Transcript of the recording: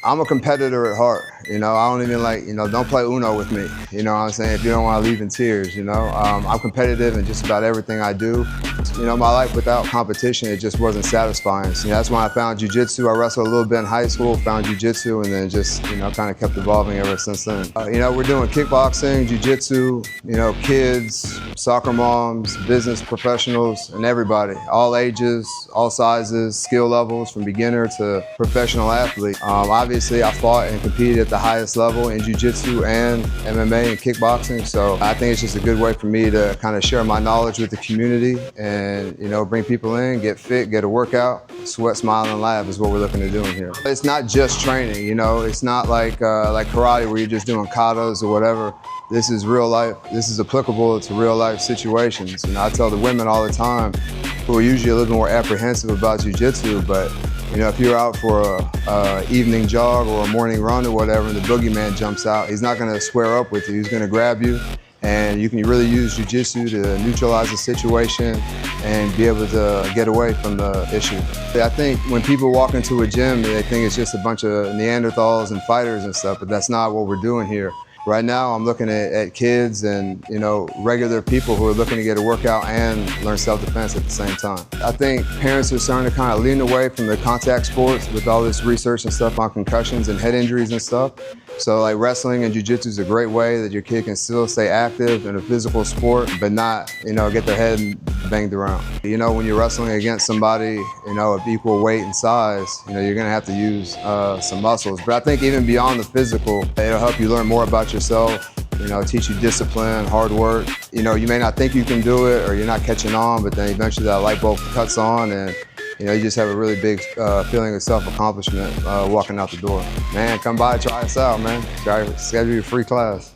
I'm a competitor at heart. I don't even don't play Uno with me. You know what I'm saying? If you don't want to leave in tears, I'm competitive in just about everything I do. My life without competition, it just wasn't satisfying. So, that's when I found jiu-jitsu. I wrestled a little bit in high school, found jiu-jitsu, and then just, kind of kept evolving ever since then. We're doing kickboxing, jiu-jitsu, kids, soccer moms, business professionals, and everybody, all ages, all sizes, skill levels, from beginner to professional athlete. Obviously, I fought and competed at the highest level in jiu-jitsu and MMA and kickboxing, so I think it's just a good way for me to kind of share my knowledge with the community and, bring people in, get fit, get a workout, sweat, smile, and laugh is what we're looking to do in here. It's not just training, it's not like karate where you're just doing katas or whatever. This is real life. This is applicable to real life situations. I tell the women all the time who are usually a little more apprehensive about jiu-jitsu, but if you're out for a evening jog or a morning run or whatever and the boogeyman jumps out, he's not gonna square up with you. He's gonna grab you, and you can really use jiu-jitsu to neutralize the situation and be able to get away from the issue. I think when people walk into a gym, they think it's just a bunch of Neanderthals and fighters and stuff, but that's not what we're doing here. Right now, I'm looking at kids and, regular people who are looking to get a workout and learn self-defense at the same time. I think parents are starting to kind of lean away from the contact sports with all this research and stuff on concussions and head injuries and stuff. So like wrestling and jiu-jitsu is a great way that your kid can still stay active in a physical sport, but not, get their head banged around. When you're wrestling against somebody, of equal weight and size, you're gonna have to use some muscles. But I think even beyond the physical, it'll help you learn more about yourself, teach you discipline, hard work. You may not think you can do it or you're not catching on, but then eventually that light bulb cuts on and you just have a really big feeling of self-accomplishment walking out the door. Man, come by, try us out, man. Schedule your free class.